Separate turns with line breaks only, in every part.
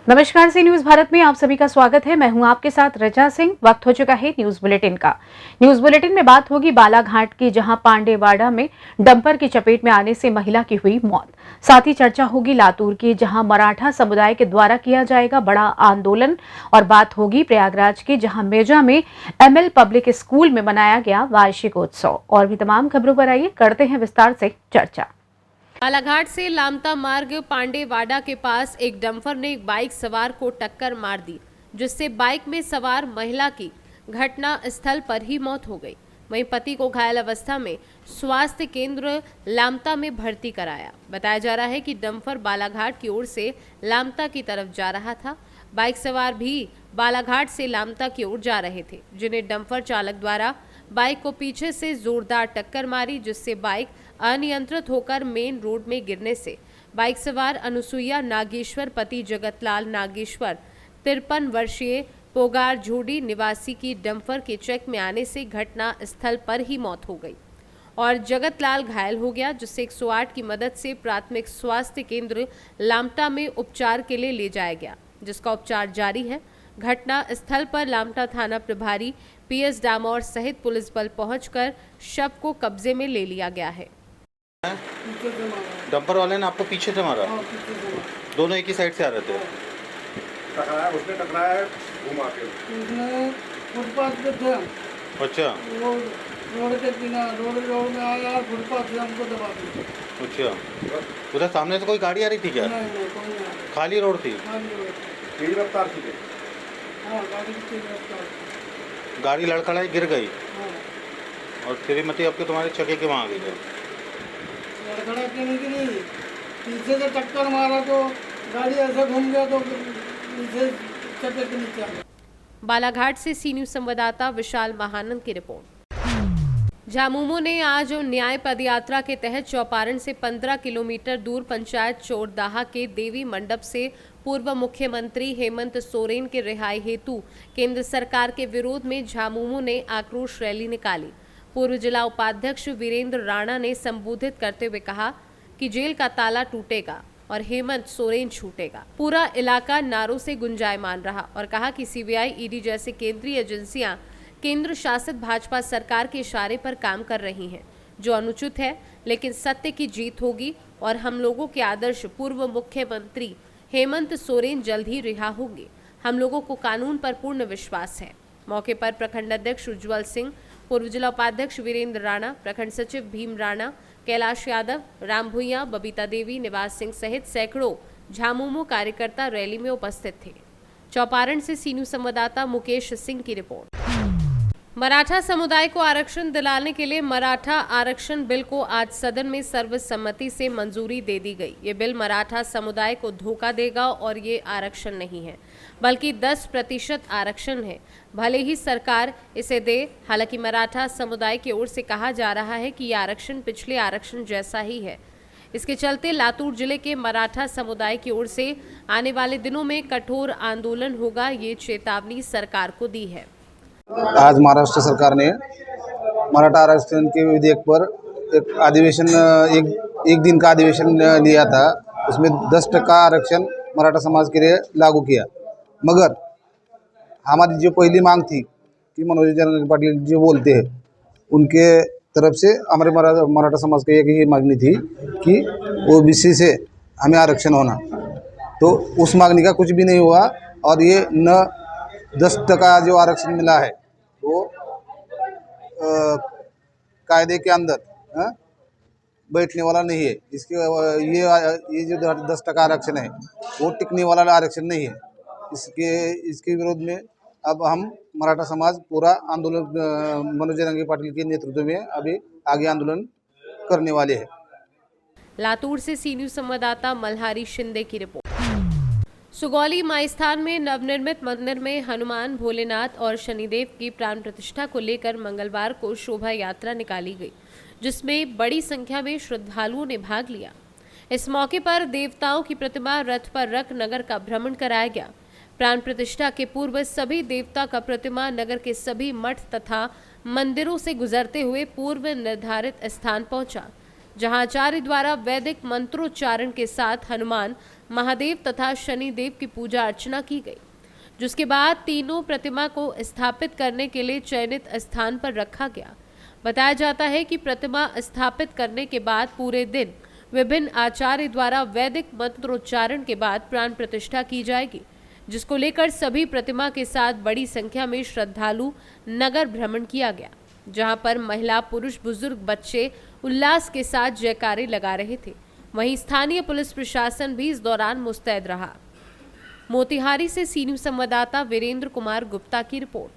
नमस्कार, सी न्यूज भारत में आप सभी का स्वागत है। मैं हूं आपके साथ रजा सिंह। वक्त हो चुका है न्यूज बुलेटिन का। न्यूज बुलेटिन में बात होगी बालाघाट की, जहां पांडेवाड़ा में डंपर की चपेट में आने से महिला की हुई मौत। साथ ही चर्चा होगी लातूर की, जहां मराठा समुदाय के द्वारा किया जाएगा बड़ा आंदोलन। और बात होगी प्रयागराज की, जहां मेजा में ML पब्लिक स्कूल में मनाया गया वार्षिकोत्सव। और भी तमाम खबरों पर आइए करते हैं विस्तार से चर्चा।
बालाघाट से लामता मार्ग पांडेवाड़ा के पास एक डंपर ने एक बाइक सवार को टक्कर मार दी, जिससे बाइक में सवार महिला की घटना स्थल पर ही मौत हो गई। वहीं पति को घायल अवस्था में स्वास्थ्य केंद्र लामता में भर्ती कराया। बताया जा रहा है कि डंपर बालाघाट की ओर से लामता की तरफ जा रहा था। बाइक सवार भी बालाघाट से लामता की ओर जा रहे थे, जिन्हें डंपर चालक द्वारा बाइक को पीछे से जोरदार टक्कर मारी, जिससे बाइक अनियंत्रित होकर मेन रोड में गिरने से बाइक सवार अनुसुईया नागेश्वर पति जगतलाल नागेश्वर 53 वर्षीय पोगार झोड़ी निवासी की डंपर के चेक में आने से घटना स्थल पर ही मौत हो गई और जगतलाल घायल हो गया, जिससे 108 की मदद से प्राथमिक स्वास्थ्य केंद्र लामटा में उपचार के लिए ले जाया गया, जिसका उपचार जारी है। घटना स्थल पर लामटा थाना प्रभारी PS डामोर सहित पुलिस बल पहुंचकर शव को कब्जे में ले लिया गया है।
डंपर वाले ने आपको पीछे से मारा? दोनों एक ही साइड से आ रहे थे?
टकराया, उसने टकराया घुमा के।
उसने फुटपाथ पे थे।
अच्छा।
वो रोड के किनारे रोड में आया, फुटपाथ से हमको दबा दिया।
अच्छा, उधर सामने से कोई गाड़ी आ रही थी क्या?
नहीं, कोई नहीं आया।
खाली रोड थी?
खाली रोड।
तेज रफ्तार थी।
हाँ, गाड़ी की तेज रफ्तार।
गाड़ी लड़खड़ाई गिर गई
हाँ।
और श्रीमती आपके तुम्हारे चके के वहाँ आ गई?
लड़खड़ा के नहीं, पीछे से टक्कर मारा तो गाड़ी ऐसे घूम गया तो पीछे चक्के के नीचे आ गया।
बालाघाट से सी न्यूज संवाददाता विशाल महानंद की रिपोर्ट। झामुमो ने आज न्याय पदयात्रा के तहत चौपारण से 15 किलोमीटर दूर पंचायत चोरदाहा के देवी मंडप से पूर्व मुख्यमंत्री हेमंत सोरेन के रिहाई हेतु केंद्र सरकार के विरोध में झामुमो ने आक्रोश रैली निकाली। पूर्व जिला उपाध्यक्ष वीरेंद्र राणा ने संबोधित करते हुए कहा कि जेल का ताला टूटेगा और हेमंत सोरेन छूटेगा। पूरा इलाका नारों से गुंजायमान रहा और कहा कि CBI, ED जैसे केंद्रीय एजेंसियां केंद्र शासित भाजपा सरकार के इशारे पर काम कर रही हैं, जो अनुचित है, लेकिन सत्य की जीत होगी और हम लोगों के आदर्श पूर्व मुख्यमंत्री हेमंत सोरेन जल्द ही रिहा होंगे। हम लोगों को कानून पर पूर्ण विश्वास है। मौके पर प्रखंड अध्यक्ष उज्जवल सिंह, पूर्व जिला उपाध्यक्ष वीरेंद्र राणा, प्रखंड सचिव भीम राणा, कैलाश यादव, राम भुइया, बबीता देवी, निवास सिंह सहित सैकड़ों झामुमो कार्यकर्ता रैली में उपस्थित थे। चौपारण से सी न्यूज संवाददाता मुकेश सिंह की रिपोर्ट। मराठा समुदाय को आरक्षण दिलाने के लिए मराठा आरक्षण बिल को आज सदन में सर्वसम्मति से मंजूरी दे दी गई। ये बिल मराठा समुदाय को धोखा देगा और ये आरक्षण नहीं है, बल्कि 10% आरक्षण है। भले ही सरकार इसे दे, हालांकि मराठा समुदाय की ओर से कहा जा रहा है कि ये आरक्षण पिछले आरक्षण जैसा ही है। इसके चलते लातूर जिले के मराठा समुदाय की ओर से आने वाले दिनों में कठोर आंदोलन होगा, ये चेतावनी सरकार को दी है।
आज महाराष्ट्र सरकार ने मराठा आरक्षण के विधेयक पर एक अधिवेशन एक दिन का अधिवेशन लिया था। उसमें 10% आरक्षण मराठा समाज के लिए लागू किया, मगर हमारी जो पहली मांग थी कि मनोज जरंगे पाटिल जो बोलते हैं उनके तरफ से हमारे मराठा समाज की एक ही मांगनी थी कि OBC से हमें आरक्षण होना, तो उस मांगनी का कुछ भी नहीं हुआ। और ये न 10% जो आरक्षण मिला है वो कायदे के अंदर बैठने वाला नहीं है। इसके ये जो 10% आरक्षण है वो टिकने वाला आरक्षण नहीं है। इसके विरोध में अब हम मराठा समाज पूरा आंदोलन मनोज जरंगे पाटिल के नेतृत्व में अभी आगे आंदोलन करने वाले हैं।
लातूर से सी न्यूज संवाददाता मल्हारी शिंदे की रिपोर्ट। सुगौली माईस्थान में नवनिर्मित मंदिर में हनुमान, भोलेनाथ और शनिदेव की प्राण प्रतिष्ठा को लेकर मंगलवार को शोभा यात्रा निकाली गई, जिसमें बड़ी संख्या में श्रद्धालुओं ने भाग लिया। इस मौके पर देवताओं की प्रतिमा रथ पर रख नगर का भ्रमण कराया गया। प्राण प्रतिष्ठा के पूर्व सभी देवता का प्रतिमा नगर के सभी मठ तथा मंदिरों से गुजरते हुए पूर्व निर्धारित स्थान पहुंचा, जहां आचार्य द्वारा वैदिक मंत्रोच्चारण के साथ हनुमान महादेव तथा शनिदेव की पूजा अर्चना की गई, जिसके बाद तीनों प्रतिमा को स्थापित करने के लिए चयनित स्थान पर रखा गया। बताया जाता है कि प्रतिमा स्थापित करने के बाद पूरे दिन विभिन्न आचार्य द्वारा वैदिक मंत्रोच्चारण के बाद प्राण प्रतिष्ठा की जाएगी, जिसको लेकर सभी प्रतिमा के साथ बड़ी संख्या में श्रद्धालु नगर भ्रमण किया गया, जहां पर महिला, पुरुष, बुजुर्ग, बच्चे उल्लास के साथ जयकारे लगा रहे थे। वहीं स्थानीय पुलिस प्रशासन भी इस दौरान मुस्तैद रहा। मोतिहारी से सी न्यूज़ संवाददाता वीरेंद्र कुमार गुप्ता की रिपोर्ट।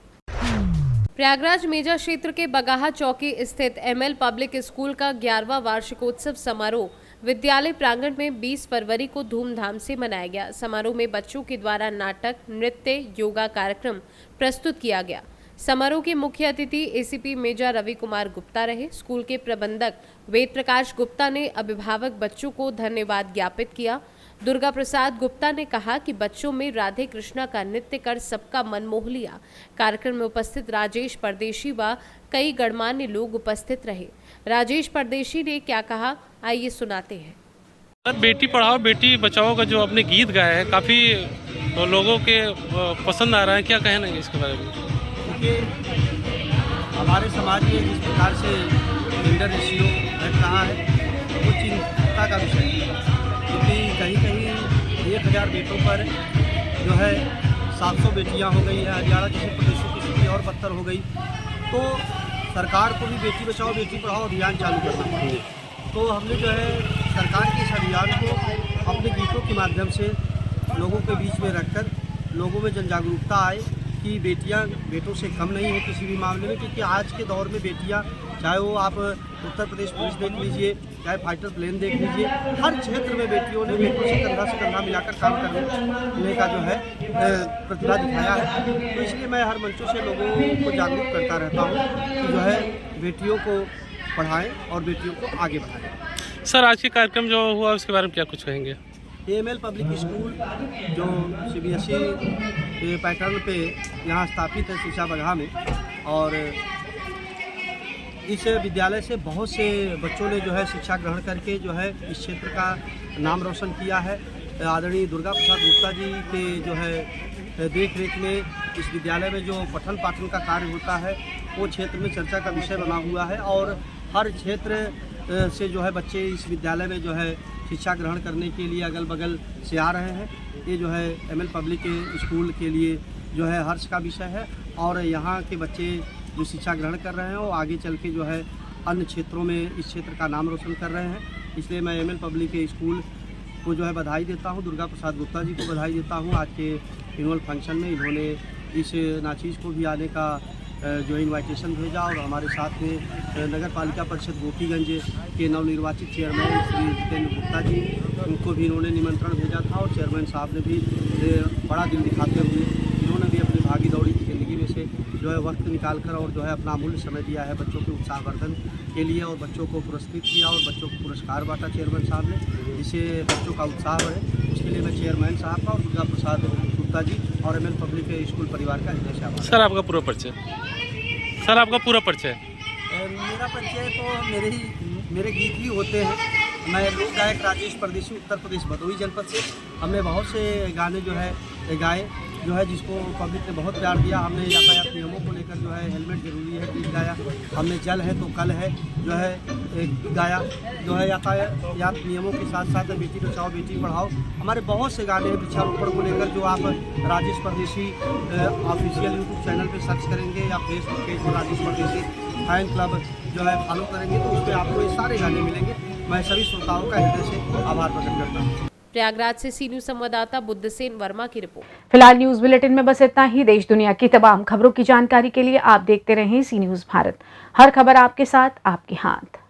प्रयागराज मेजा क्षेत्र के बगाहा चौकी स्थित एमएल पब्लिक स्कूल का 11वां वार्षिकोत्सव समारोह विद्यालय प्रांगण में 20 फरवरी को धूमधाम से मनाया गया। समारोह में बच्चों के द्वारा नाटक, नृत्य, योगा कार्यक्रम प्रस्तुत किया गया। समारोह के मुख्य अतिथि एसीपी मेजा रवि कुमार गुप्ता रहे। स्कूल के प्रबंधक वेद प्रकाश गुप्ता ने अभिभावक बच्चों को धन्यवाद ज्ञापित किया। दुर्गा प्रसाद गुप्ता ने कहा कि बच्चों में राधे कृष्णा का नृत्य कर सबका मन मोह लिया। कार्यक्रम में उपस्थित राजेश परदेशी व कई गणमान्य लोग उपस्थित रहे। राजेश परदेशी ने क्या कहा, आइए सुनाते हैं।
बेटी पढ़ाओ बेटी बचाओ का जो आपने गीत गाया है काफ़ी लोगों के पसंद आ रहा है, क्या कहना है इसके बारे में?
देखिए, हमारे समाज में जिस प्रकार से जेंडर रेशियो घट रहा है वो चिंता का विषय है, क्योंकि कहीं कहीं 1000 बेटों पर जो है 700 बेटियां हो गई है। हरियाणा जैसे प्रदेशों की स्थिति और बदतर हो गई, तो सरकार को भी बेटी बचाओ बेटी पढ़ाओ अभियान चालू करना चाहिए। तो हमने जो है सरकार के इस अभियान को अपने गीतों के माध्यम से लोगों के बीच में रखकर लोगों में जन जागरूकता आए कि बेटियां बेटों से कम नहीं है किसी भी मामले में, क्योंकि आज के दौर में बेटियां, चाहे वो आप उत्तर प्रदेश पुलिस देख लीजिए, चाहे फाइटर प्लेन देख लीजिए, हर क्षेत्र में बेटियों ने बेटों से कंधा मिलाकर काम करने का जो है प्रतिभा दिखाया है। तो इसलिए मैं हर मंचों से लोगों को जागरूक करता रहता हूँ कि जो है बेटियों को पढ़ाएं और बेटियों को आगे बढ़ाएं।
सर, आज के कार्यक्रम जो हुआ उसके बारे में क्या कुछ कहेंगे?
एमएल पब्लिक स्कूल जो सीबीएसई पैटर्न पे यहाँ स्थापित है शिक्षा बगहा में, और इस विद्यालय से बहुत से बच्चों ने जो है शिक्षा ग्रहण करके जो है इस क्षेत्र का नाम रोशन किया है। आदरणीय दुर्गा प्रसाद गुप्ता जी के जो है देख रेख में इस विद्यालय में जो पठन पाठन का कार्य होता है वो क्षेत्र में चर्चा का विषय बना हुआ है, और हर क्षेत्र से जो है बच्चे इस विद्यालय में जो है शिक्षा ग्रहण करने के लिए अगल बगल से आ रहे हैं। ये जो है एमएल पब्लिक स्कूल के लिए जो है हर्ष का विषय है, और यहाँ के बच्चे जो शिक्षा ग्रहण कर रहे हैं वो आगे चल के जो है अन्य क्षेत्रों में इस क्षेत्र का नाम रोशन कर रहे हैं। इसलिए मैं एमएल पब्लिक स्कूल को जो है बधाई देता हूँ, दुर्गा प्रसाद गुप्ता जी को बधाई देता हूँ। आज के एनुअल फंक्शन में इन्होंने इस नाचीज़ को भी आने का जो इनवाइटेशन भेजा, और हमारे साथ में नगर पालिका परिषद गोपीगंज के नवनिर्वाचित चेयरमैन श्री जितेंद्र गुप्ता जी, उनको भी इन्होंने निमंत्रण भेजा था, और चेयरमैन साहब ने भी बड़ा दिल दिखाते हुए इन्होंने भी अपनी भागी दौड़ी की ज़िंदगी में से जो है वक्त निकालकर और जो है अपना अमूल्य समय दिया है बच्चों के उत्साहवर्धन के लिए, और बच्चों को पुरस्कृत किया और बच्चों को पुरस्कार बांटा चेयरमैन साहब ने, जिससे बच्चों का उत्साह बढ़े। उसके लिए मैं चेयरमैन साहब का और दुर्गा प्रसाद गुप्ता जी और एमएल पब्लिक स्कूल परिवार का हृदय से आभार।
सर, आपका पूरा परिचय? सर, आपका पूरा परिचय?
मेरा परिचय तो मेरे गीत ही होते हैं। मैं लोक गायक राजेश परदेशी, उत्तर प्रदेश भदोही जनपद से। हमने बहुत से गाने जो है गाए, जो है जिसको पब्लिक ने बहुत प्यार दिया। हमने यातायात नियमों को लेकर जो है हेलमेट जरूरी है गीत गाया। हमने जल है तो कल है जो है गाया, जो है यातायात नियमों के साथ साथ बेटी बचाओ बेटी पढ़ाओ। हमारे बहुत से गाने हैं वृक्षारोपण को लेकर, जो आप राजेश परदेशी ऑफिशियल यूट्यूब चैनल पर सर्च करेंगे या फेसबुक पेज पर राजेश परदेशी फैन क्लब जो है फॉलो करेंगे तो उस पर आपको ये सारे गाने मिलेंगे। मैं सभी श्रोताओं का हृदय से आभार प्रकट करता हूँ।
प्रयागराज से सी न्यूज़ संवाददाता बुद्धसेन वर्मा की रिपोर्ट।
फिलहाल न्यूज बुलेटिन में बस इतना ही। देश दुनिया की तमाम खबरों की जानकारी के लिए आप देखते रहें सी न्यूज़ भारत। हर खबर आपके साथ, आपके हाथ।